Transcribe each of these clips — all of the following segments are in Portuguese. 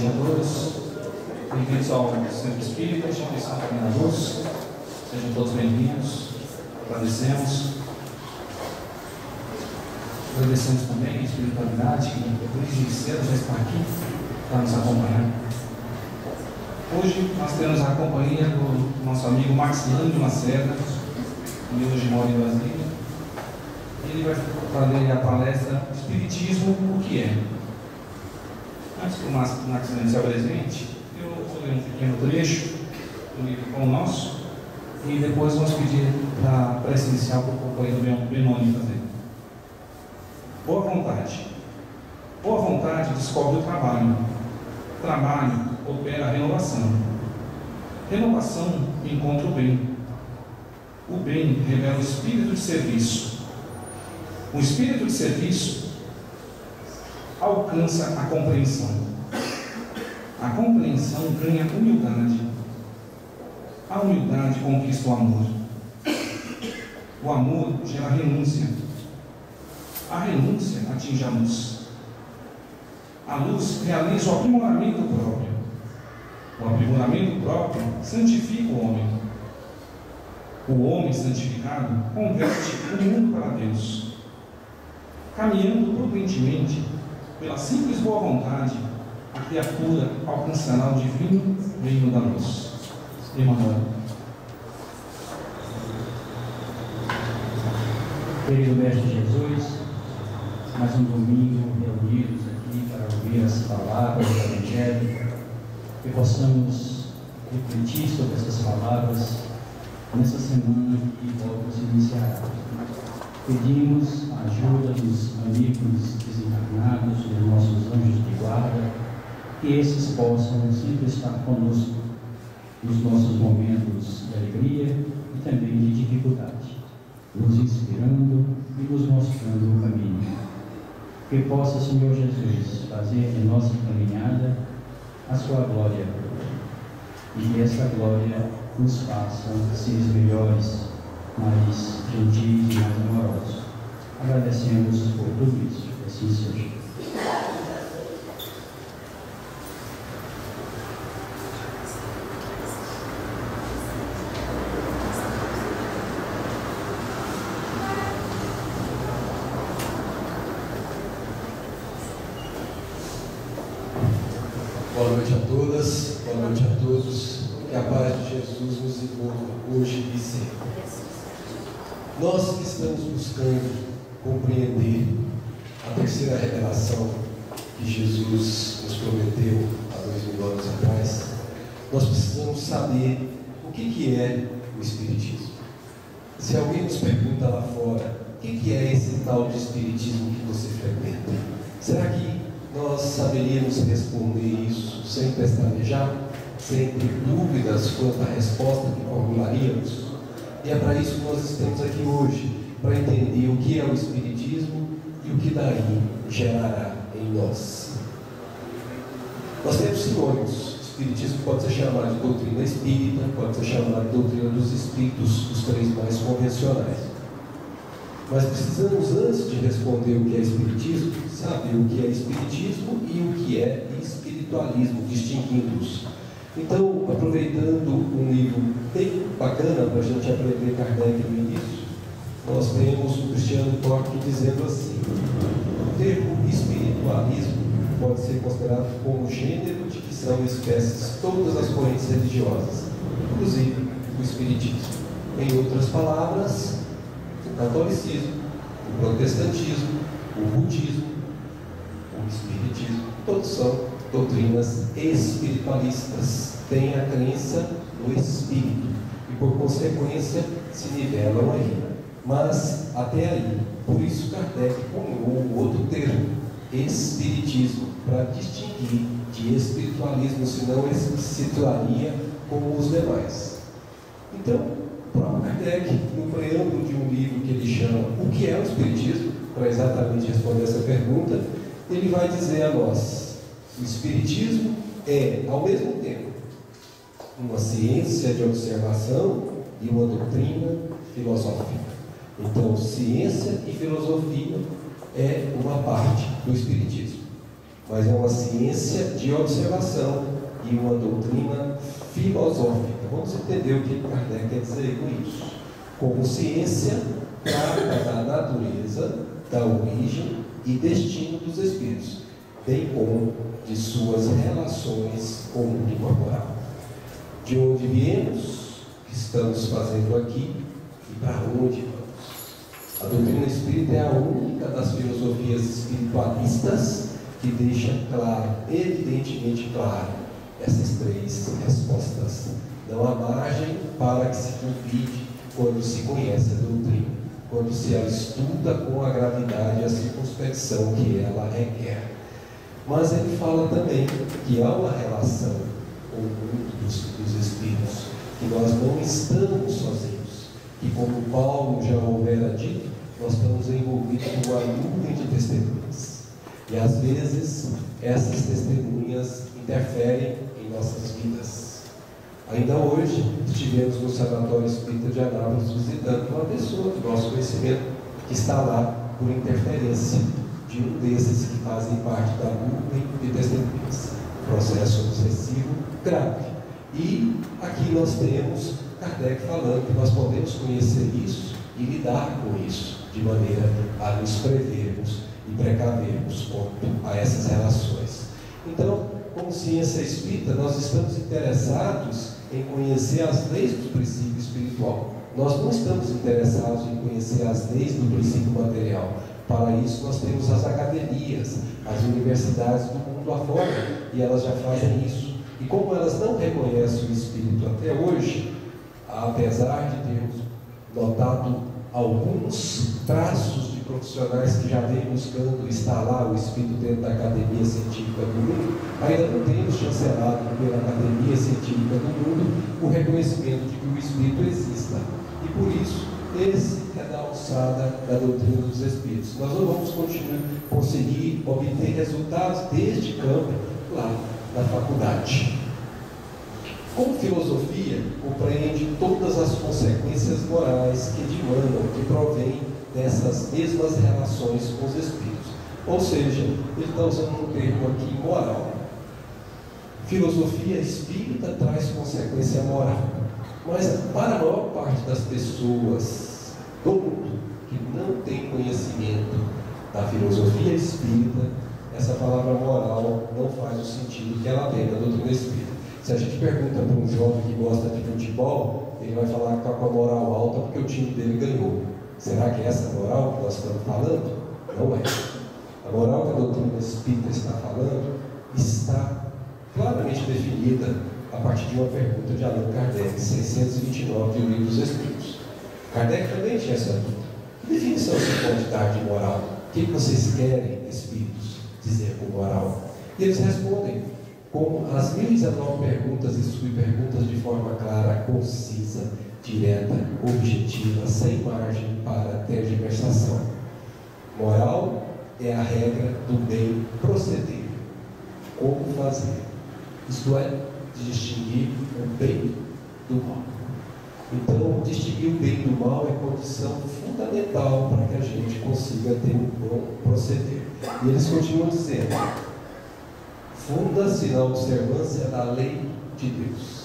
a todos. Bem-vindos ao Centro Espírita, Instituição Caminho da Luz. Sejam todos bem-vindos. Agradecemos. Agradecemos também a espiritualidade que desde cedo já está aqui para nos acompanhar. Hoje nós temos a companhia do nosso amigo Maximiliano Lacerda, que hoje mora em Brasília. Ele vai fazer a palestra Espiritismo, o que é? Antes que o Maximiliano se apresente, eu vou ler um pequeno trecho do livro com o nosso e depois vamos pedir para a prece inicial para o companheiro Benoni fazer. Boa vontade. Boa vontade descobre o trabalho. Trabalho opera a renovação. Renovação encontra o bem. O bem revela o espírito de serviço. O espírito de serviço alcança a compreensão. A compreensão ganha humildade. A humildade conquista o amor. O amor gera renúncia. A renúncia atinge a luz. A luz realiza o aprimoramento próprio. O aprimoramento próprio santifica o homem. O homem santificado converte o mundo para Deus. Caminhando prudentemente, pela simples boa vontade, a criatura alcançará o divino reino da luz. Emmanuel. Querido Mestre Jesus, mais um domingo reunidos aqui para ouvir as palavras do Evangelho, que possamos refletir sobre essas palavras nessa semana que logo se iniciará. Pedimos a ajuda dos amigos desencarnados, dos nossos anjos de guarda, que esses possam sempre estar conosco nos nossos momentos de alegria e também de dificuldade, nos inspirando e nos mostrando o caminho. Que possa, Senhor Jesus, fazer de nossa caminhada a sua glória, e que essa glória nos faça ser melhores, mais gentis e mais amorosos. Agradecemos por tudo isso, que assim seja. Boa noite a todas, boa noite a todos. Que a paz de Jesus nos envolva hoje e sempre. Nós que estamos buscando compreender a terceira revelação que Jesus nos prometeu há 2000 anos atrás, nós precisamos saber o que é o Espiritismo. Se alguém nos pergunta lá fora, o que é esse tal de Espiritismo que você frequenta? Será que nós saberíamos responder isso sem pestanejar, sem ter dúvidas quanto à resposta que formularíamos? E é para isso que nós estamos aqui hoje, para entender o que é o Espiritismo e o que daí gerará em nós. Nós temos sinônimos. O Espiritismo pode ser chamado de doutrina espírita, pode ser chamado de doutrina dos espíritos, os três mais convencionais. Mas precisamos, antes de responder o que é Espiritismo, saber o que é Espiritismo e o que é espiritualismo, distinguindo-os. Então, aproveitando um livro bem bacana para a gente aprender Kardec no início, nós temos o Cristiano Torque dizendo assim: o termo espiritualismo pode ser considerado como gênero de que são espécies todas as correntes religiosas, inclusive o Espiritismo. Em outras palavras, o catolicismo, o protestantismo, o budismo, o espiritismo, todos são doutrinas espiritualistas, têm a crença no espírito e, por consequência, se nivelam aí. Mas, até aí, por isso Kardec cunhou um outro termo, espiritismo, para distinguir de espiritualismo, senão ele se situaria como os demais. Então, o próprio Kardec, no preâmbulo de um livro que ele chama O que é o Espiritismo, para exatamente responder essa pergunta, ele vai dizer a nós: o Espiritismo é, ao mesmo tempo, uma ciência de observação e uma doutrina filosófica. Então, ciência e filosofia é uma parte do Espiritismo. mas é uma ciência de observação e uma doutrina filosófica. Vamos entender o que Kardec quer dizer com isso. Como ciência, trata da natureza, da origem e destino dos espíritos, bem como de suas relações com o mundo corporal. De onde viemos, o que estamos fazendo aqui e para onde vamos. A doutrina espírita é a única das filosofias espiritualistas que deixa claro, evidentemente claro, essas três respostas. Não há margem para que se duvide quando se conhece a doutrina, quando se a estuda com a gravidade e a circunspecção que ela requer. Mas ele fala também que há uma relação com o mundo dos espíritos, que nós não estamos sozinhos, que como Paulo já houvera dito, nós estamos envolvidos com uma nuvem de testemunhas. E às vezes essas testemunhas interferem em nossas vidas. Ainda hoje estivemos no Sanatório Espírita de Anápolis visitando uma pessoa do nosso conhecimento que está lá por interferência de um desses que fazem parte da nuvem de testemunhas. Processo obsessivo grave. E aqui nós temos Kardec falando que nós podemos conhecer isso e lidar com isso, de maneira a nos prevermos e precavermos quanto a essas relações. Então, como ciência espírita, nós estamos interessados em conhecer as leis do princípio espiritual. Nós não estamos interessados em conhecer as leis do princípio material. Para isso, nós temos as academias, as universidades do mundo afora, e elas já fazem isso. E como elas não reconhecem o espírito até hoje, apesar de termos notado alguns traços de profissionais que já vêm buscando instalar o espírito dentro da academia científica do mundo, ainda não temos chancelado pela academia científica do mundo o reconhecimento de que o espírito exista. E por isso, esse é da alçada da doutrina dos espíritos. Nós não vamos conseguir obter resultados deste campo lá na faculdade. Como filosofia, compreende todas as consequências morais que dimanam, que provêm dessas mesmas relações com os espíritos. Ou seja, ele está usando um termo aqui, moral. Filosofia espírita traz consequência moral. Mas para a maior parte das pessoas do mundo que não tem conhecimento da filosofia espírita, essa palavra moral não faz o sentido que ela tem na doutrina espírita. Se a gente pergunta para um jovem que gosta de futebol, ele vai falar que está com a moral alta porque o time dele ganhou. Será que é essa moral que nós estamos falando? Não é. A moral que a doutrina espírita está falando está claramente definida a partir de uma pergunta de Allan Kardec, 629 do Livro dos Espíritos. Kardec também tinha essa dúvida. Que definição se pode dar de moral? O que vocês querem, espíritos, dizer com moral? E eles respondem com as 1019 perguntas e subperguntas de forma clara, concisa, direta, objetiva, sem margem para tergiversação. Moral é a regra do bem proceder. Como fazer? Isto é, distinguir o bem do mal. Então, distinguir o bem do mal é condição fundamental para que a gente consiga ter um bom proceder. E eles continuam dizendo: funda-se na observância da lei de Deus.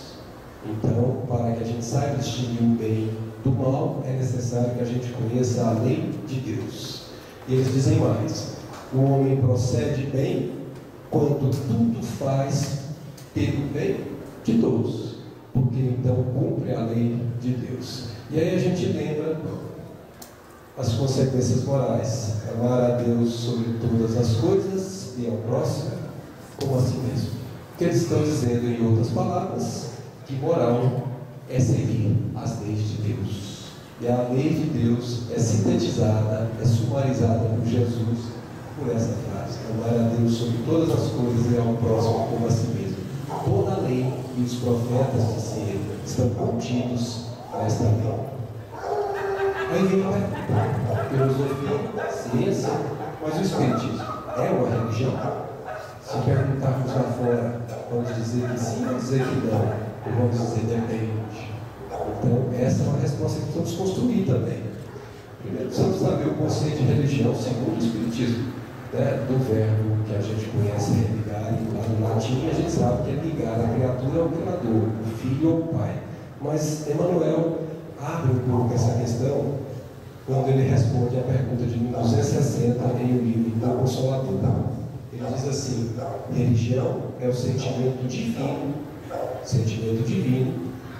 Então, para que a gente saiba distinguir o bem do mal, é necessário que a gente conheça a lei de Deus. E eles dizem mais: o homem procede bem quando tudo faz pelo bem de todos, porque então cumpre a lei de Deus. E aí a gente lembra as consequências morais: amar a Deus sobre todas as coisas e ao próximo como a si mesmo. O que eles estão dizendo, em outras palavras, que moral é seguir as leis de Deus. E a lei de Deus é sintetizada, é sumarizada por Jesus por essa frase: amar a Deus sobre todas as coisas e ao próximo como a si mesmo. Toda a lei e os profetas de si estão contidos nesta lei. Aí vem a filosofia, ciência, mas o Espiritismo é uma religião? Se perguntarmos lá fora, vamos dizer que sim, vamos dizer que não, ou vamos dizer depende. Então, essa é uma resposta que precisamos construir também. Primeiro, precisamos saber o conceito de religião segundo o Espiritismo. né, do verbo que a gente conhece, religar, e lá no latim a gente sabe que é ligar a criatura ao Criador, o Filho ao Pai. Mas Emmanuel abre um pouco essa questão quando ele responde a pergunta de 1260 em O Livro do Consolador. Ele diz assim: religião é o sentimento divino,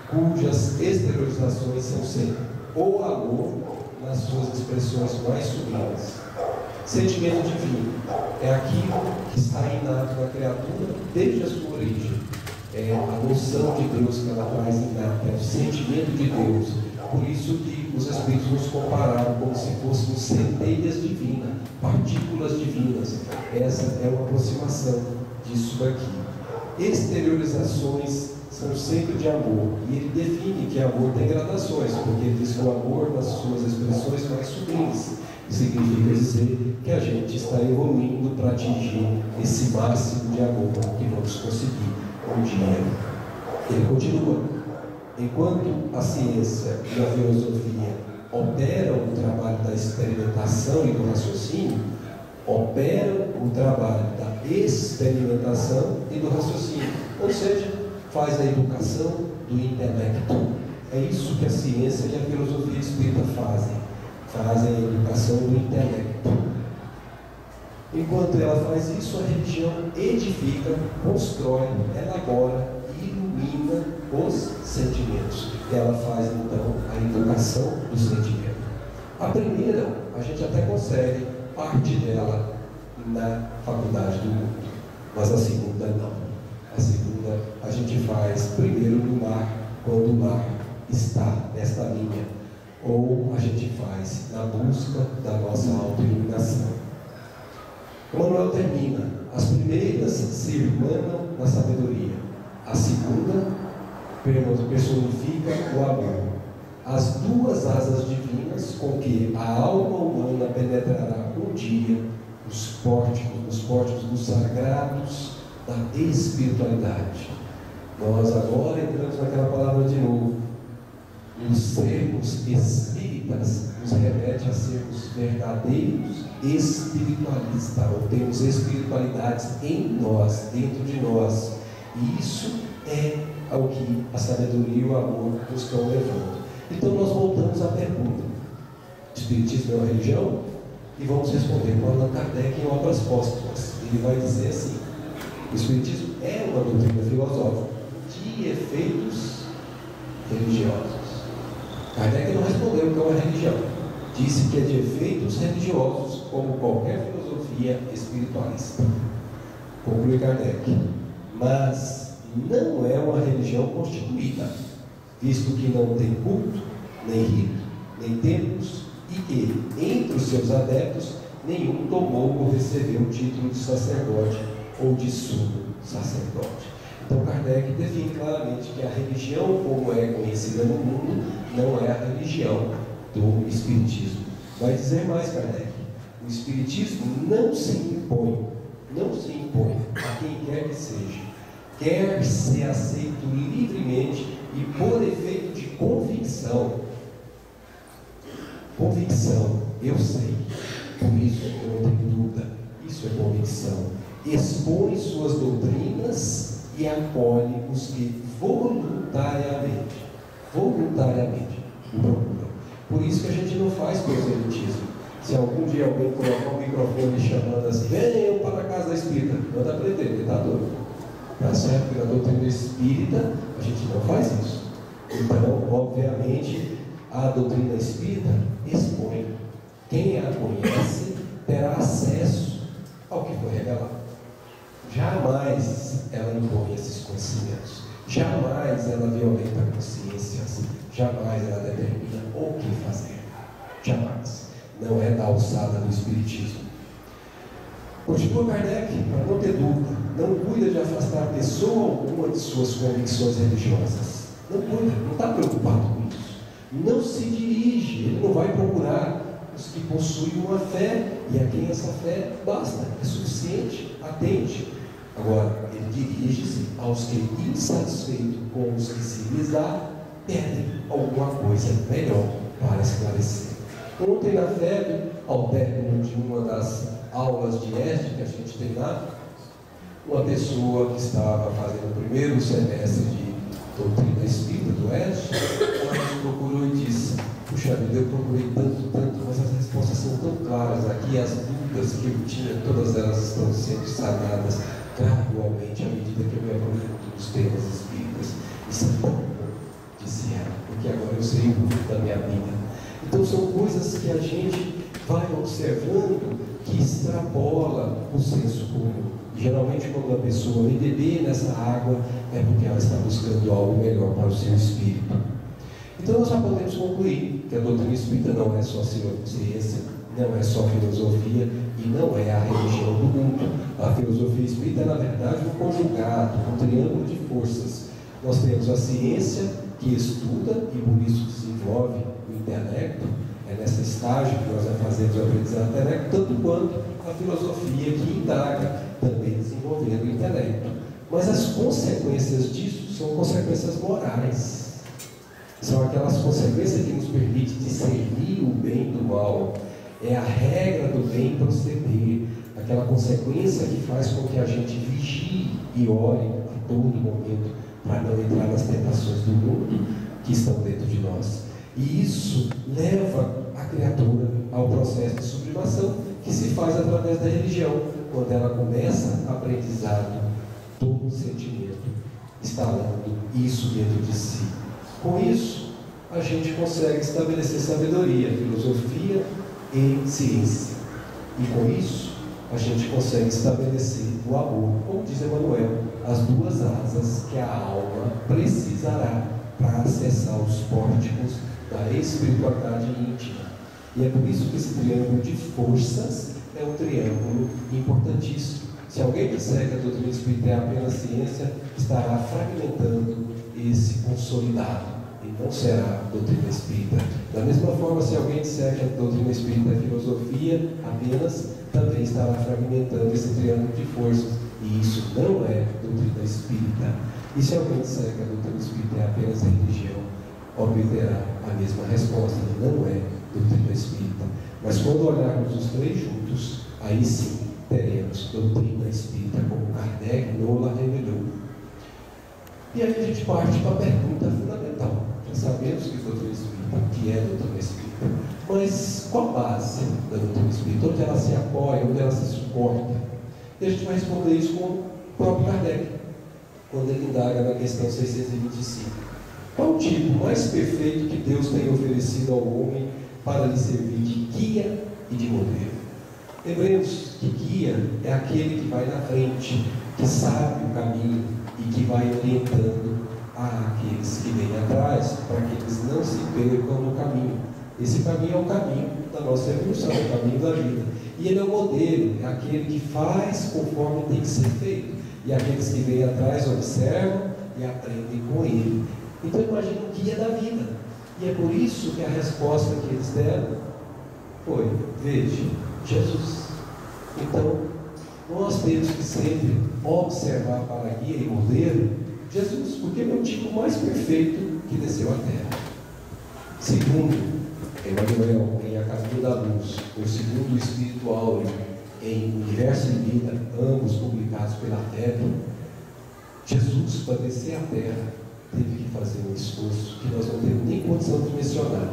cujas exteriorizações são sempre o amor nas suas expressões mais sublimes. Sentimento divino é aquilo que está inato na criatura desde a sua origem. É a noção de Deus que ela traz inata, é o sentimento de Deus. Por isso que os Espíritos nos compararam como se fôssemos centelhas divinas, partículas divinas. Essa é uma aproximação disso daqui. Exteriorizações são sempre de amor. E ele define que amor tem gradações, porque ele diz que o amor nas suas expressões mais sublimes significa dizer que a gente está evoluindo para atingir esse máximo de amor que vamos conseguir um dia. Ele continua: enquanto a ciência e a filosofia operam o trabalho da experimentação e do raciocínio, operam o trabalho da experimentação e do raciocínio, ou seja, faz a educação do intelecto. É isso que a ciência e a filosofia espírita fazem a educação do intelecto. Enquanto ela faz isso, a religião edifica, constrói, elabora, ilumina os sentimentos. Ela faz então a educação do sentimento. A primeira, a gente até consegue parte dela na faculdade do mundo, mas a segunda não. A segunda a gente faz primeiro no lar, quando o lar está nesta linha, ou a gente faz na busca da nossa autoiluminação. Emmanuel termina: as primeiras se irmanam na sabedoria, a segunda personifica o amor. As duas asas divinas com que a alma humana penetrará um dia os pórticos dos sagrados da espiritualidade. Nós agora entramos naquela palavra de novo. Os sermos espíritas nos remete a sermos verdadeiros espiritualistas, ou temos espiritualidades em nós, dentro de nós. E isso é ao que a sabedoria e o amor nos estão levando. Então nós voltamos à pergunta: Espiritismo é uma religião? E vamos responder com Allan Kardec em Obras Póstumas. Ele vai dizer assim: o Espiritismo é uma doutrina filosófica de efeitos religiosos. Kardec não respondeu que é uma religião. Disse que é de efeitos religiosos, como qualquer filosofia espiritualista. Conclui Kardec. Mas não é uma religião constituída, visto que não tem culto, nem rito, nem templos, e que, entre os seus adeptos, nenhum tomou ou recebeu o título de sacerdote ou de sumo sacerdote. Então Kardec define claramente que a religião, como é conhecida no mundo, não é a religião do Espiritismo. Vai dizer mais Kardec: o Espiritismo não se impõe a quem quer que seja, quer ser aceito livremente e por efeito de convicção. Convicção, eu sei, por isso eu não tenho dúvida, isso é convicção. Expõe suas doutrinas e acolhe os que voluntariamente o procuram. Por isso que a gente não faz proselitismo. Se algum dia alguém colocar um microfone chamando assim: venham para a casa espírita, manda aprender, ele está doido. Está certo que na doutrina espírita a gente não faz isso. Então, obviamente, a doutrina espírita expõe. Quem a conhece terá acesso ao que foi revelado. Jamais ela impõe esses conhecimentos, jamais ela violenta consciências, jamais ela determina o que fazer, jamais. Não é da alçada do Espiritismo. Continua Kardec, para não ter dúvida, não cuida de afastar pessoa alguma de suas convicções religiosas. Não cuida, não está preocupado com isso. Não se dirige, ele não vai procurar os que possuem uma fé, e a quem essa fé basta, é suficiente, atende. Agora, ele dirige-se aos que, insatisfeitos com os que se lhes dá, pedem alguma coisa melhor para esclarecer. Ontem na FEB, ao término de uma das aulas de ESD que a gente tem lá, uma pessoa que estava fazendo o primeiro semestre de doutrina espírita do ESD, ela me procurou e disse: puxa vida, eu procurei tanto, mas as respostas são tão claras aqui, as dúvidas que eu tinha, todas elas estão sendo sanadas gradualmente à medida que eu me aprofundo nos temas espíritas. Isso é tão bom, disse ela, porque agora eu sei o rumo da minha vida. Então são coisas que a gente vai observando que extrapola o senso comum. E geralmente quando a pessoa vem beber nessa água é porque ela está buscando algo melhor para o seu espírito. Então nós já podemos concluir que a doutrina espírita não é só ciência, não é só filosofia e não é a religião do mundo. A filosofia espírita é, na verdade, um conjugado, um triângulo de forças. Nós temos a ciência que estuda e por isso desenvolve o intelecto. É nesse estágio que nós fazemos o aprendizado intelecto, tanto quanto a filosofia que indaga, também desenvolvendo o intelecto. Mas as consequências disso são consequências morais. São aquelas consequências que nos permitem discernir o bem do mal. É a regra do bem proceder, aquela consequência que faz com que a gente vigie e ore a todo momento para não entrar nas tentações do mundo que estão dentro de nós. E isso leva a criatura ao processo de sublimação que se faz através da religião, quando ela começa a aprendizado, todo o sentimento instalando isso dentro de si. Com isso, a gente consegue estabelecer sabedoria, filosofia e ciência. E com isso, a gente consegue estabelecer o amor, como diz Emmanuel, as duas asas que a alma precisará para acessar os pórticos da espiritualidade íntima. E é por isso que esse triângulo de forças é um triângulo importantíssimo. Se alguém disser que a doutrina espírita é apenas ciência, estará fragmentando esse consolidado. E não será doutrina espírita. Da mesma forma, se alguém disser que a doutrina espírita é filosofia apenas, também estará fragmentando esse triângulo de forças. E isso não é doutrina espírita. E se alguém disser que a doutrina espírita é apenas religião, obterá a mesma resposta, que não é doutrina espírita. Mas quando olharmos os três juntos, aí sim teremos doutrina espírita, como Kardec Nola revelou. E aí a gente parte para a pergunta fundamental. Já sabemos que doutrina espírita, o que é doutrina espírita, mas qual a base da doutrina espírita? Onde ela se apoia, onde ela se suporta? E a gente vai responder isso com o próprio Kardec, quando ele indaga na questão 625. Qual o tipo mais perfeito que Deus tem oferecido ao homem para lhe servir de guia e de modelo? Lembremos que guia é aquele que vai na frente, que sabe o caminho e que vai orientando àqueles que vêm atrás, para que eles não se percam no caminho. Esse caminho é o caminho da nossa evolução, é o caminho da vida. E ele é o modelo, é aquele que faz conforme tem que ser feito. E aqueles que vêm atrás observam e aprendem com ele. Então imagina o guia da vida. E é por isso que a resposta que eles deram foi: veja, Jesus. Então, nós temos que sempre observar para guia e modelo Jesus, porque ele é o tipo mais perfeito que desceu à Terra. Segundo Emmanuel, em A Caminho da Luz, o segundo espiritual em Universo e Vida, ambos publicados pela FEB, Jesus, para descer à Terra, teve que fazer um esforço que nós não temos nem condição de mencionar.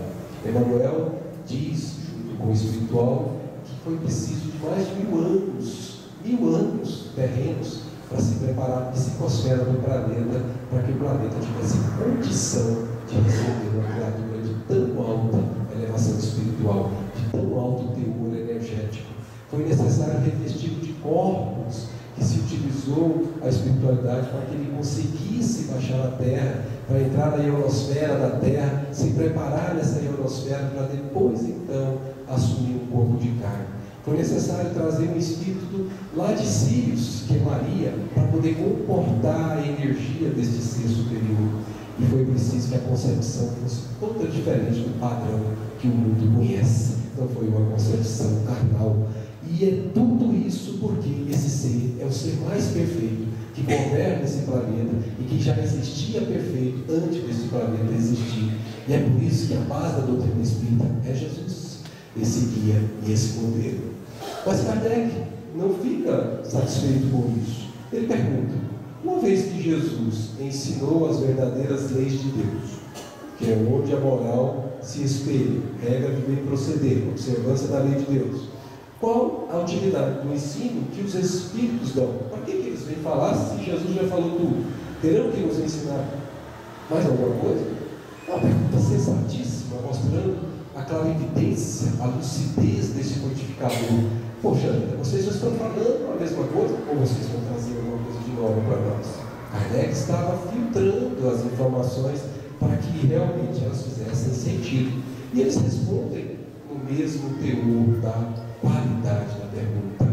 Emmanuel diz, junto com o espiritual, que foi preciso de mais de 1000 anos terrenos, para se preparar a psicosfera do planeta, para que o planeta tivesse condição de receber uma criatura de tão alta elevação espiritual, de tão alto teor energético. Foi necessário revestir de corpos que se utilizou a espiritualidade para que ele conseguisse baixar a Terra, para entrar na ionosfera da Terra, se preparar nessa ionosfera para depois então assumir um corpo de carne. Foi necessário trazer um espírito lá de Sírios, que é Maria, para poder comportar a energia deste ser superior. E foi preciso que a concepção fosse toda diferente do padrão que o mundo conhece. Então foi uma concepção carnal. E é tudo isso porque esse ser é o ser mais perfeito que governa esse planeta e que já existia perfeito antes desse planeta existir. E é por isso que a base da doutrina espírita é Jesus, esse guia alegria e esse modelo. Mas Kardec não fica satisfeito com isso. Ele pergunta: uma vez que Jesus ensinou as verdadeiras leis de Deus, que é onde a moral se espelha, regra de bem proceder, observância da lei de Deus, qual a utilidade do ensino que os Espíritos dão? Para que eles vêm falar se Jesus já falou tudo? Terão que nos ensinar mais alguma coisa? É uma pergunta sensatíssima, mostrando a clarividência, a lucidez desse codificador. Poxa, vocês já estão falando a mesma coisa, ou vocês vão trazer alguma coisa de novo para nós? Kardec estava filtrando as informações para que realmente elas fizessem sentido. E eles respondem no mesmo teor da qualidade da pergunta.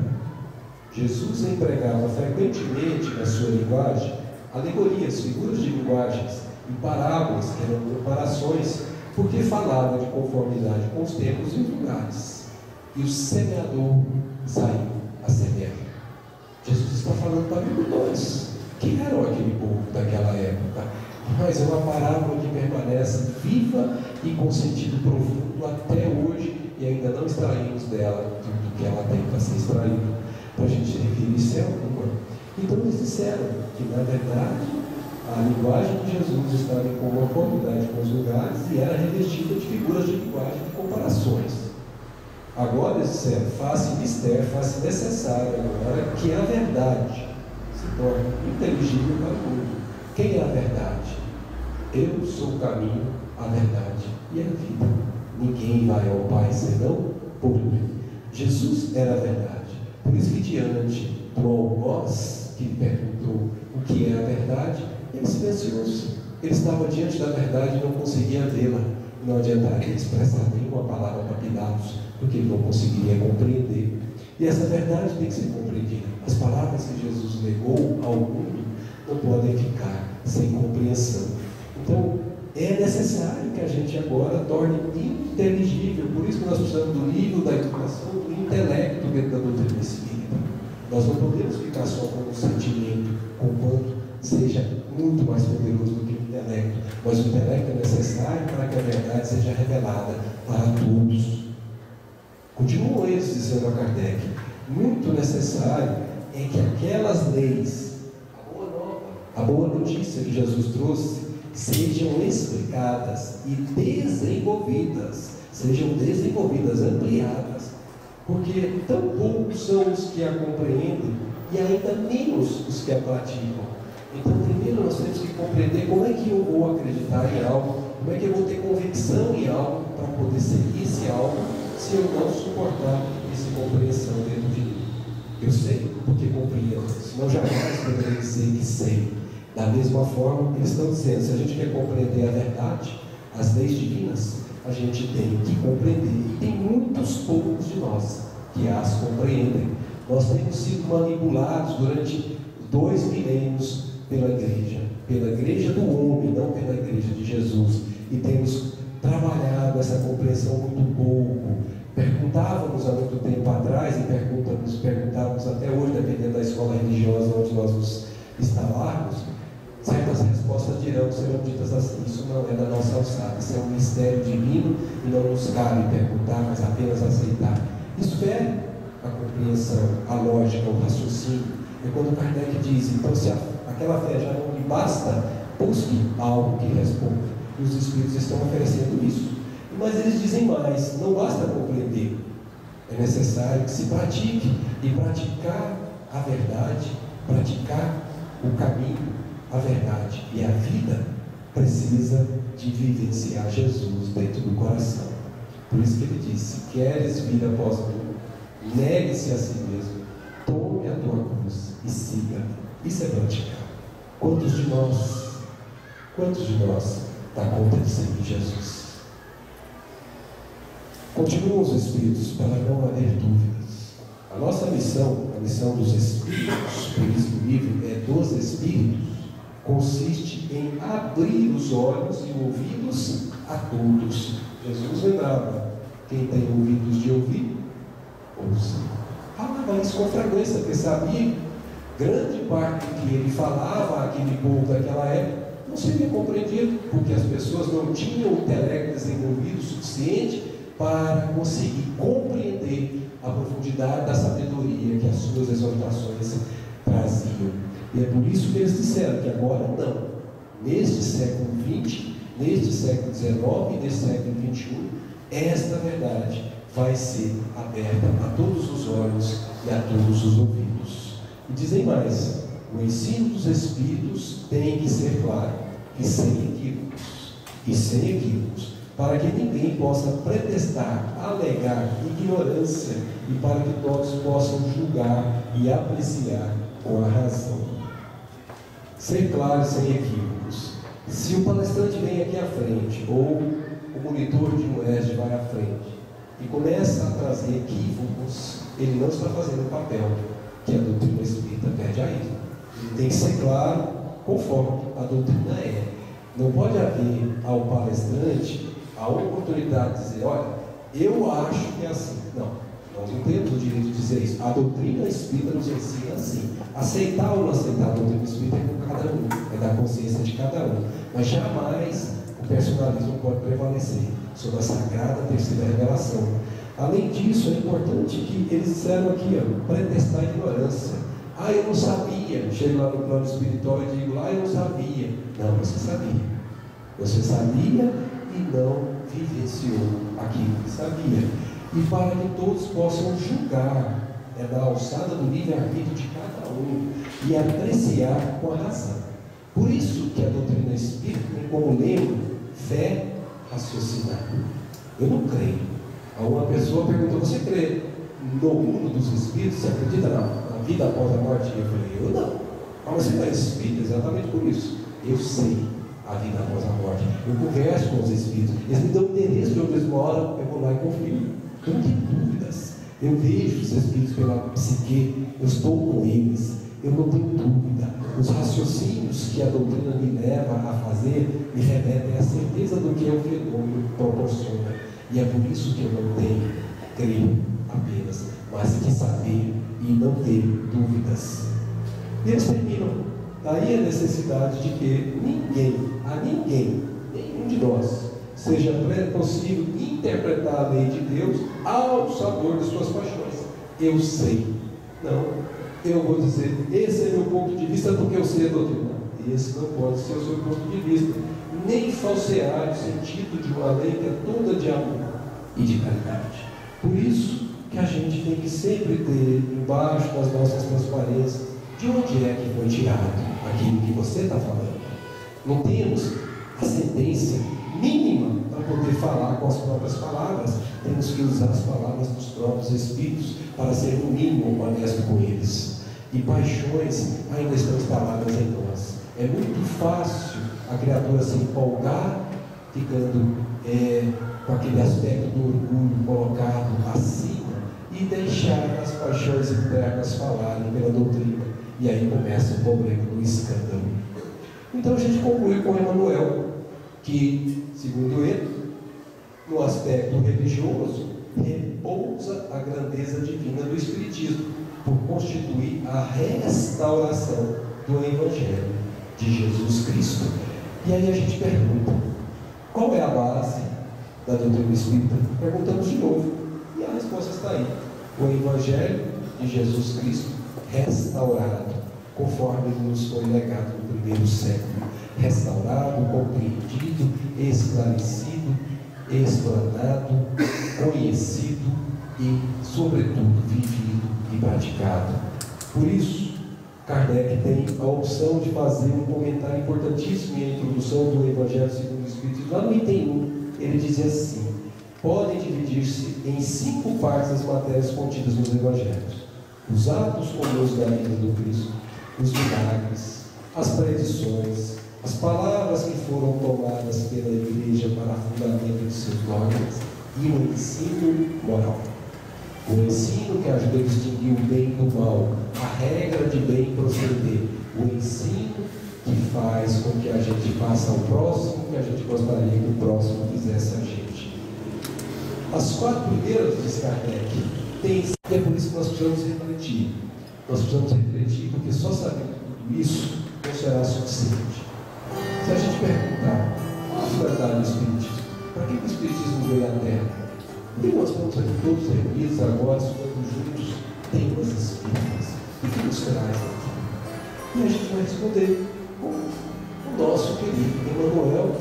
Jesus empregava frequentemente na sua linguagem alegorias, figuras de linguagens e parábolas, que eram comparações, porque falava de conformidade com os tempos e os lugares. E o semeador saiu a semear. Jesus está falando para agricultores. Quem era aquele povo daquela época? Mas é uma parábola que permanece viva e com sentido profundo até hoje, e ainda não extraímos dela tudo que ela tem para ser extraído, para a gente referir-se a alguma. Então eles disseram que, na verdade, a linguagem de Jesus estava em conformidade com os lugares e era revestida de figuras de linguagem de comparações. Agora eles disseram: faz-se mistério, faz-se necessário agora que a verdade se torne inteligível para o mundo. Quem é a verdade? Eu sou o caminho, a verdade e a vida. Ninguém vai ao Pai senão por mim. Jesus era a verdade. Por isso que, diante do algoz que lhe perguntou o que é a verdade, ele silenciou-se. Ele estava diante da verdade e não conseguia vê-la. Não adiantaria expressar nenhuma palavra para Pilatos, porque ele não conseguiria compreender. E essa verdade tem que ser compreendida. As palavras que Jesus legou ao mundo não podem ficar sem compreensão. Então, é necessário que a gente agora torne inteligível. Por isso que nós precisamos do nível da educação, do intelecto dentro da doutrina espírita. Nós não podemos ficar só com um sentimento, conquanto seja muito mais poderoso do que o intelecto. Mas o intelecto é necessário para que a verdade seja revelada para todos. Continuam eles dizendo a Kardec: muito necessário é que aquelas leis, a boa notícia que Jesus trouxe, sejam explicadas e desenvolvidas, ampliadas, porque tão poucos são os que a compreendem e ainda menos os que a praticam. Então, primeiro nós temos que compreender como é que eu vou acreditar em algo, como é que eu vou ter convicção em algo para poder seguir esse algo, se eu não suportar essa compreensão dentro de mim. Eu sei porque compreendo, senão jamais poderia dizer que sei. Da mesma forma, eles estão dizendo: se a gente quer compreender a verdade, as leis divinas, a gente tem que compreender. E tem muitos poucos de nós que as compreendem. Nós temos sido manipulados durante 2 milênios pela igreja do homem, não pela igreja de Jesus. E temos trabalhado essa compreensão muito pouco. Perguntávamos há muito tempo atrás e perguntávamos até hoje, dependendo da escola religiosa onde nós nos instalarmos, certas respostas serão ditas assim: isso não é da nossa alçada, isso é um mistério divino e não nos cabe perguntar, mas apenas aceitar. Isso fere a compreensão, a lógica, o raciocínio. É quando Kardec diz: então, se aquela fé já não lhe basta, busque algo que responda. E os Espíritos estão oferecendo isso. Mas eles dizem mais: não basta compreender, é necessário que se pratique. E praticar a verdade, praticar o caminho, a verdade e a vida, precisa de vivenciar Jesus dentro do coração. Por isso que ele disse: se queres vir após mim, negue-se a si mesmo, tome a tua cruz e siga. Isso é praticar. Quantos de nós dá conta de seguir Jesus? Continuam os Espíritos para não haver dúvidas. A nossa missão, a missão dos Espíritos, por isso o livro é dos Espíritos, consiste em abrir os olhos e ouvidos a todos. Jesus lembrava: quem tem ouvidos de ouvir, ouça. Falava isso com frequência, porque sabia grande parte do que ele falava àquele povo daquela época não seria compreendido, porque as pessoas não tinham o intelecto desenvolvido o suficiente para conseguir compreender a profundidade da sabedoria que as suas exortações traziam. E é por isso que eles disseram que agora não. Neste século XX, neste século XIX e neste século XXI, esta verdade vai ser aberta a todos os olhos e a todos os ouvidos. E dizem mais, o ensino dos Espíritos tem que ser claro e sem equívocos, para que ninguém possa pretextar, alegar ignorância e para que todos possam julgar e apreciar com a razão. Ser claro e sem equívocos. Se o palestrante vem aqui à frente, ou o monitor de um ESD vai à frente, e começa a trazer equívocos, ele não está fazendo o papel que a doutrina espírita pede a ele. Ele tem que ser claro, conforme a doutrina é. Não pode haver ao palestrante a oportunidade de dizer, olha, eu acho que é assim. Não, nós não temos o direito de dizer isso. A doutrina espírita nos ensina assim. Aceitar ou não aceitar a doutrina espírita é com cada um, é da consciência de cada um. Mas jamais o personalismo pode prevalecer sobre a sagrada terceira revelação. Além disso, é importante que eles disseram aqui, pretextar a ignorância. Ah, eu não sabia. Chego lá no plano espiritual e digo, eu não sabia. Não, você sabia. Você sabia e não vivenciou aquilo que sabia. E para que todos possam julgar, é da alçada do livre-arbítrio de cada um e apreciar com a razão. Por isso que a doutrina espírita tem como lema fé raciocinada. Eu não creio. Uma pessoa perguntou, você crê no mundo dos espíritos? Você acredita na vida após a morte? Eu falei, eu não. Mas você não é espírita? Exatamente por isso. Eu sei a vida após a morte. Eu converso com os espíritos. Eles me dão o endereço de onde eles moram, eu vou lá e confio. Eu não tenho dúvidas. Eu vejo os espíritos pela psique, eu estou com eles. Eu não tenho dúvida. Os raciocínios que a doutrina me leva a fazer me remetem à certeza do que o fenômeno proporciona. E é por isso que eu não tenho, creio apenas, mas que saber e não ter dúvidas. E eles terminam. Daí a necessidade de que nenhum de nós, seja possível interpretar a lei de Deus ao sabor de suas paixões. Eu sei. Não. Eu vou dizer, esse é meu ponto de vista porque eu sei a doutrina. Esse não pode ser o seu ponto de vista. Nem falsear o sentido de uma lei que é toda de amor e de caridade. Por isso que a gente tem que sempre ter embaixo das nossas transparências de onde é que foi tirado aquilo que você está falando. Não temos a sentença mínima para poder falar com as próprias palavras. Temos que usar as palavras dos próprios Espíritos para ser no mínimo honesto com eles. E paixões ainda estão instaladas em nós. É muito fácil a criatura se empolgar, ficando com aquele aspecto do orgulho colocado acima e deixar as paixões internas falarem pela doutrina. E aí começa o problema do escândalo. Então a gente conclui com Emmanuel, que, segundo ele, no aspecto religioso, repousa a grandeza divina do Espiritismo, por constituir a restauração do Evangelho de Jesus Cristo. E aí a gente pergunta, qual é a base da doutrina espírita? Perguntamos de novo, e a resposta está aí: o Evangelho de Jesus Cristo restaurado, conforme nos foi legado no primeiro século, restaurado, compreendido, esclarecido, explanado, conhecido e, sobretudo, vivido e praticado. Por isso, Kardec tem a opção de fazer um comentário importantíssimo em introdução do Evangelho segundo o Espiritismo. Lá no item 1, ele dizia assim: podem dividir-se em 5 partes as matérias contidas nos Evangelhos: os atos comuns da vida do Cristo, os milagres, as predições, as palavras que foram tomadas pela Igreja para fundamento de seus dogmas e o ensino moral. O ensino que ajuda a distinguir o bem do mal, a regra de bem proceder, o ensino que faz com que a gente faça ao próximo que a gente gostaria que o próximo fizesse a gente. As 4 primeiras, diz Kardec, tem, e é por isso que nós precisamos refletir. Nós precisamos refletir, porque só sabendo tudo isso não será suficiente. Se a gente perguntar qual a finalidade do Espiritismo, para que o Espiritismo veio à Terra? E nós estamos aqui todos reunidos agora, estudando juntos, temas espíritas. O que nos traz aqui? E a gente vai responder com o nosso querido Emmanuel,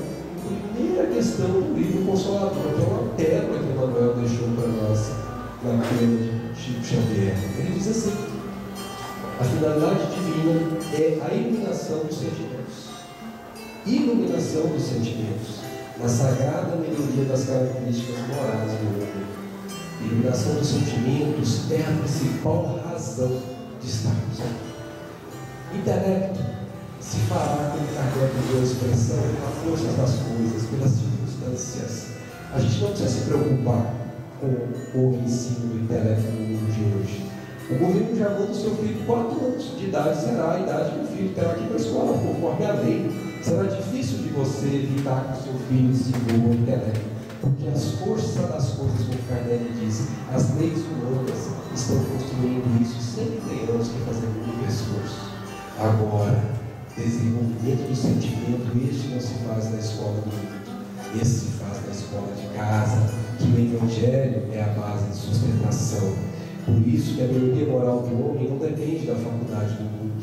primeira questão do livro Consolador, que é uma pérola que Emmanuel deixou para nós na crônica de Chico Xavier. Ele diz assim: a finalidade divina é a iluminação dos sentimentos. Iluminação dos sentimentos, na sagrada melhoria das características morais do homem. Iluminação dos sentimentos é a principal razão de estarmos aqui. Intelecto se fará, como Kardec usou a expressão, pela força das coisas, pelas circunstâncias. A gente não precisa se preocupar com o ensino do intelecto no mundo de hoje. O governo já manda o seu filho 4 anos de idade, será a idade que o filho terá que ir para a escola, conforme a lei. Será difícil de você evitar que o seu filho desenvolva o intelecto, porque as forças das coisas, como Kardec diz, as leis humanas estão construindo isso sem termos que fazer muito esforço. Agora, desenvolvimento do sentimento, este não se faz na escola do mundo, esse se faz na escola de casa, que o Evangelho é a base de sustentação. Por isso que a melhoria moral do homem não depende da faculdade do mundo,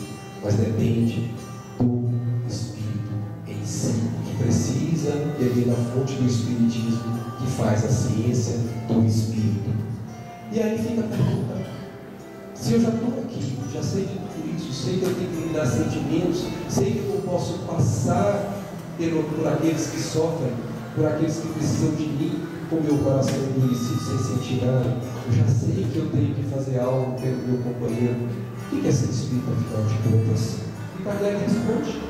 mas depende do Espírito em si, que precisa beber na fonte do Espiritismo, que faz a ciência do Espírito. E aí fica a pergunta: se eu já estou aqui, já sei de tudo isso, sei que eu tenho que lidar sentimentos, sei que eu não posso passar por aqueles que sofrem, por aqueles que precisam de mim, com meu coração endurecido sem sentir nada, eu já sei que eu tenho que fazer algo pelo meu companheiro. O que é ser espírita, afinal de contas? E Kardec responde: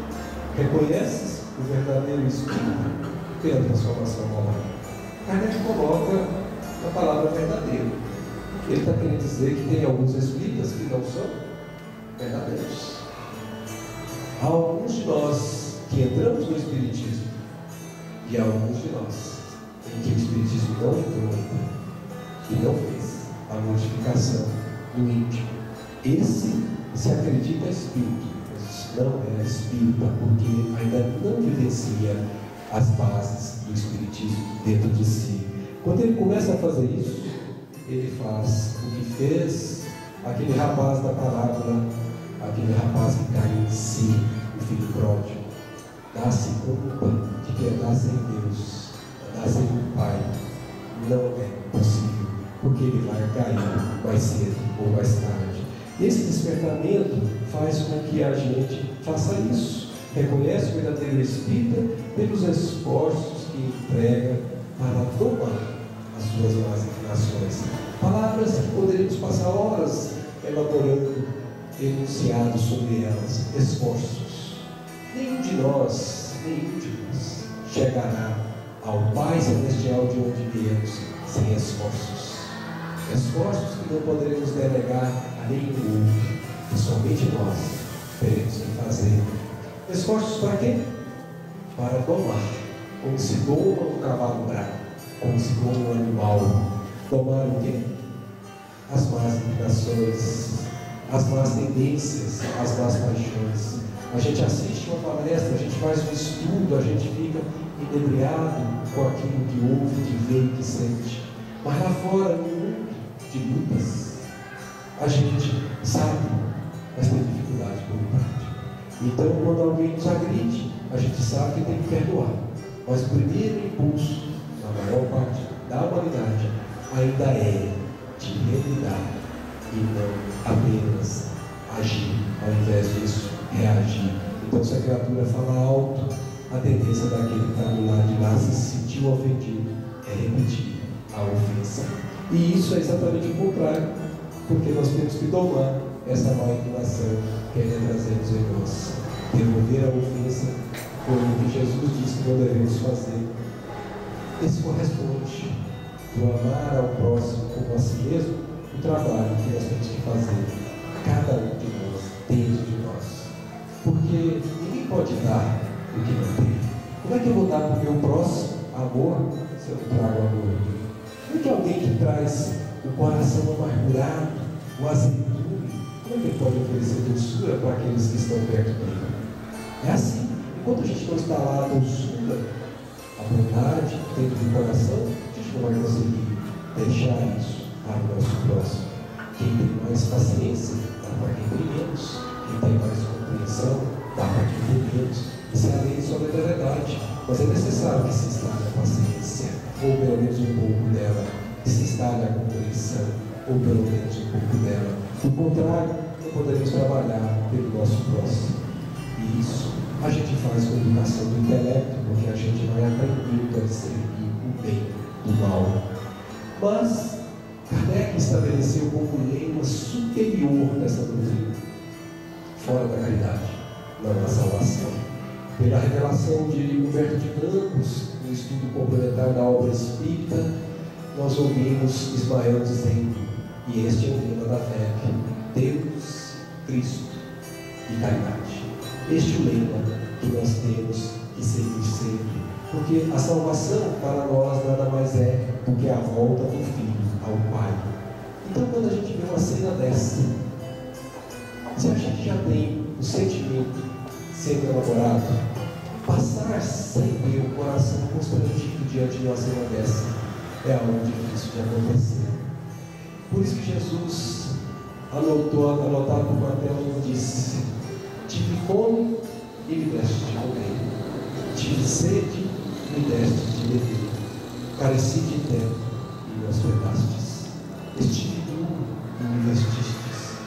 reconheces o verdadeiro espírito pela transformação moral. Kardec coloca a palavra verdadeiro. Ele está querendo dizer que tem alguns espíritas que não são verdadeiros. Há alguns de nós que entramos no Espiritismo e há alguns de nós em que o Espiritismo não entrou ainda e não fez a modificação do íntimo. Esse se acredita espírito, mas não é espírita, porque ainda não vivencia as bases do Espiritismo dentro de si. Quando ele começa a fazer isso, ele faz o que fez aquele rapaz da parábola, aquele rapaz que cai em si, o filho pródigo. Dá-se conta de que andar sem Deus, andar sem o Pai, não é possível, porque ele vai cair mais cedo ou mais tarde. Esse despertamento faz com que a gente faça isso. Reconhece o verdadeiro espírita pelos esforços que emprega para domar as suas más inclinações. Palavras que poderíamos passar horas elaborando enunciados sobre elas. Esforços. Nenhum de nós chegará ao Pai Celestial de onde viemos sem esforços. Esforços que não poderemos delegar a nenhum outro, e somente nós teremos que fazer. Esforços para quê? Para domar, como se doma um cavalo bravo, como se doma um animal. Domar o quê? As más inclinações, as más tendências, as más paixões. A gente assiste uma palestra, a gente faz um estudo, a gente fica inebriado com aquilo que ouve, que vê, que sente. Mas lá fora, no mundo de lutas, a gente sabe, mas tem dificuldade por parte. Então, quando alguém nos agride, a gente sabe que tem que perdoar. Mas o primeiro impulso, na maior parte da humanidade, ainda é de revidar e não apenas agir, ao invés disso, reagir. Então, se a criatura fala alto, a tendência daquele que está do lado de lá se sentiu ofendido é repetir a ofensa. E isso é exatamente o contrário, porque nós temos que domar essa má inclinação que ainda trazemos em nós. Devolver a ofensa, como que Jesus disse que não devemos fazer. Esse corresponde do amar ao próximo como a si mesmo, o trabalho que nós temos que fazer, cada um de nós, dentro de nós. Porque ninguém pode dar o que não tem. Como é que eu vou dar para o meu próximo amor se eu não trago amor? Como é que alguém que traz o coração amargurado, o azedume, como é que ele pode oferecer doçura para aqueles que estão perto dele? É assim. Enquanto a gente não está lá a doçura, a bondade dentro do coração, a gente não vai conseguir deixar isso para o nosso próximo. Quem tem mais paciência, dá para quem tem menos. Quem tem mais compreensão, dá para quem tem menos. Isso é a lei de solidariedade. Mas é necessário que se instale a paciência, ou pelo menos um pouco dela, que se instale a compreensão, ou pelo menos um pouco dela. Do contrário, não poderemos trabalhar pelo nosso próximo. E isso a gente faz com a educação do intelecto, porque a gente vai aprendendo a discernir o bem do mal. Mas Kardec estabeleceu como lema superior dessa doutrina: fora da caridade, não há salvação. Pela revelação de Humberto de Campos, no estudo complementar da obra espírita, nós ouvimos Ismael dizendo, e este é o lema da fé: Deus, Cristo e caridade. Este é o lema que nós temos que seguir sempre, porque a salvação para nós nada mais é do que a volta do Filho ao Pai. Então, quando a gente vê uma cena dessa, se a gente já tem o sentimento sendo namorado, passar sem ter o coração constrangido diante de uma cena dessa é algo difícil de acontecer. Por isso que Jesus, anotado por Mateus, disse: tive fome e me deste de comer, tive sede e me deste de beber, careci de teto e me hospedastes, estive nu e me vestistes,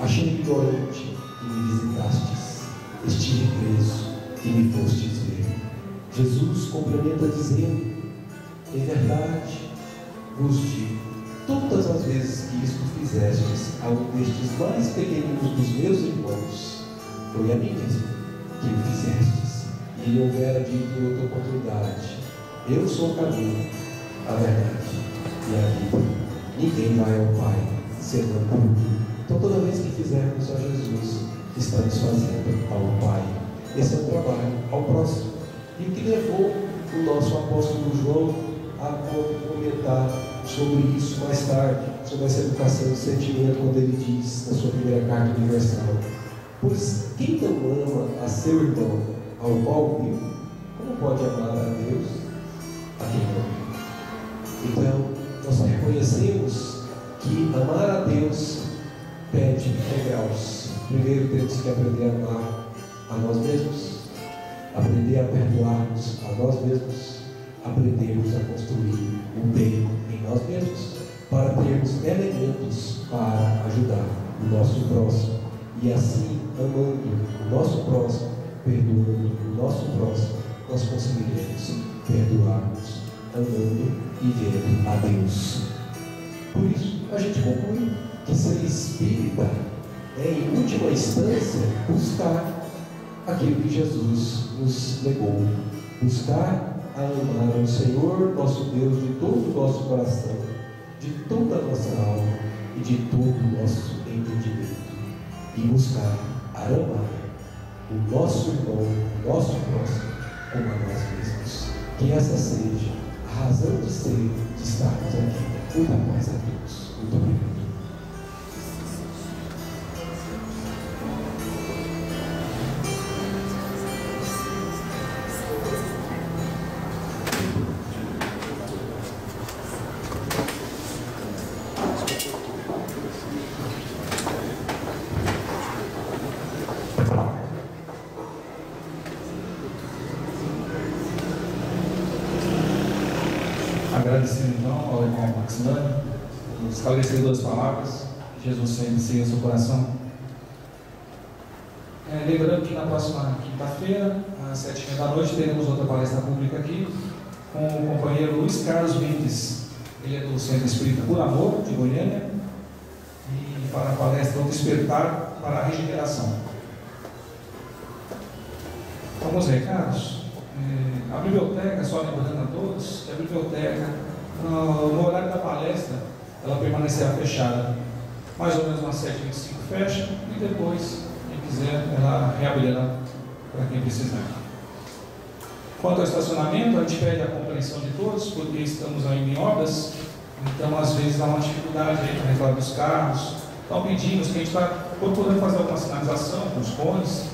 achei-me doente e me visitastes, estive preso e me fostes ver. Jesus complementa dizendo: em verdade vos digo, todas as vezes que isto fizestes a um destes mais pequeninos dos meus irmãos, foi a mim mesmo que o fizestes. E ele houvera dito em outra oportunidade: eu sou o caminho, a verdade e a vida. Ninguém vai ao Pai senão por mim. Então, toda vez que fizermos a Jesus, estamos fazendo ao Pai. Esse é o trabalho ao próximo. E o que levou o nosso apóstolo João a comentar sobre isso mais tarde, sobre essa educação do sentimento, quando ele diz na sua primeira carta universal: pois quem não ama a seu irmão, ao qual viu, como pode amar a Deus, a quem não viu? Então, nós reconhecemos que amar a Deus pede degraus. Primeiro temos que aprender a amar a nós mesmos, aprender a perdoar-nos a nós mesmos, aprendermos a construir o bem em nós mesmos, para termos elementos para ajudar o nosso próximo. E assim, amando o nosso próximo, perdoando o nosso próximo, nós conseguiremos perdoar-nos, amando e vendo a Deus. Por isso, a gente conclui que ser espírita é, em última instância, buscar aquilo que Jesus nos legou, buscar a amar o Senhor, nosso Deus, de todo o nosso coração, de toda a nossa alma e de todo o nosso entendimento, e buscar a amar o nosso irmão, o nosso próximo, como a nós mesmos. Que essa seja a razão de ser, de estarmos aqui. Muita paz a todos. Muito obrigado. Agradecendo então ao irmão Maximiliano por esclarecedoras palavras. Jesus sempre siga seu coração. Lembrando que na próxima quinta-feira, às 7h30, teremos outra palestra pública aqui com o companheiro Luiz Carlos Mendes. Ele é do Centro Espírita Por Amor, de Goiânia, e para a palestra O Despertar para a Regeneração. Alguns recados. A biblioteca, só lembrando a todos, a biblioteca, no horário da palestra, ela permanecerá fechada. Mais ou menos umas 7h25 fecha, e depois, quem quiser, ela reabrirá para quem precisar. Quanto ao estacionamento, a gente pede a compreensão de todos, porque estamos ainda em obras, então às vezes há uma dificuldade aí para retornar dos carros. Então pedimos que a gente está procurando fazer alguma sinalização com os cones.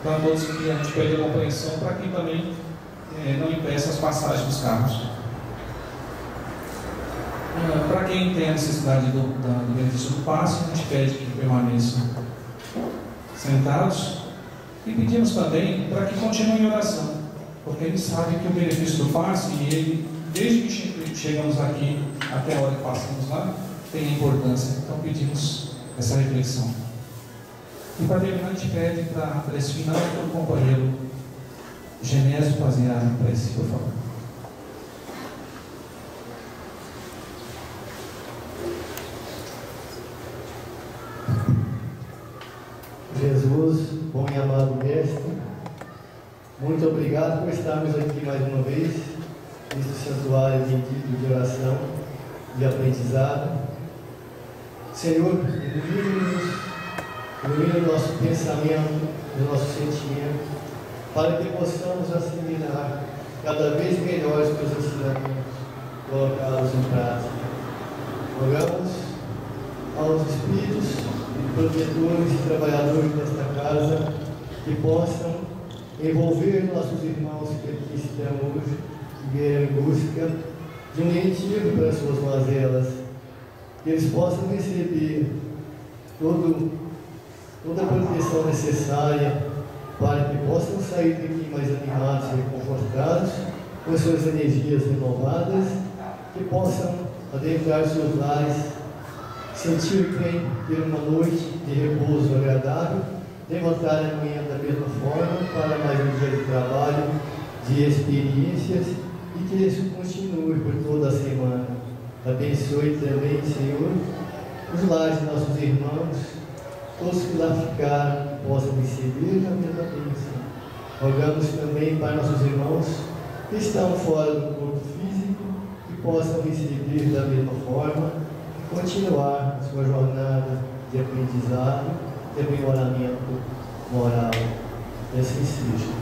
Então a todos que a gente pede a compreensão para que também não impeça as passagens dos carros. Para quem tem a necessidade do benefício do passe, a gente pede que permaneçam sentados e pedimos também para que continuem em oração, porque eles sabem que o benefício do passe, ele, desde que chegamos aqui até a hora que passamos lá, tem importância. Então pedimos essa reflexão. E para terminar, a gente pede para esse final para o companheiro Genésio fazer a prece, por favor. Jesus, bom e amado Mestre, muito obrigado por estarmos aqui mais uma vez neste santuário bendito de oração, de aprendizado. Senhor, ilumina o nosso pensamento, o nosso sentimento, para que possamos assimilar cada vez melhor os teus ensinamentos, colocá-los em prática. Oramos aos espíritos, protetores e trabalhadores desta casa, que possam envolver nossos irmãos que aqui estão hoje, que vieram em busca de um retiro para as suas mazelas, que eles possam receber toda a proteção necessária para que possam sair daqui mais animados e reconfortados, com suas energias renovadas, que possam adentrar seus lares, sentir que vem ter uma noite de repouso agradável, levantar amanhã da mesma forma para mais um dia de trabalho, de experiências, e que isso continue por toda a semana. Abençoe também, Senhor, os lares de nossos irmãos, todos que lá ficaram, possam receber a mesma bênção. Rogamos também para nossos irmãos que estão fora do corpo físico, que possam receber da mesma forma, continuar a sua jornada de aprendizado, de aprimoramento moral. E assim seja.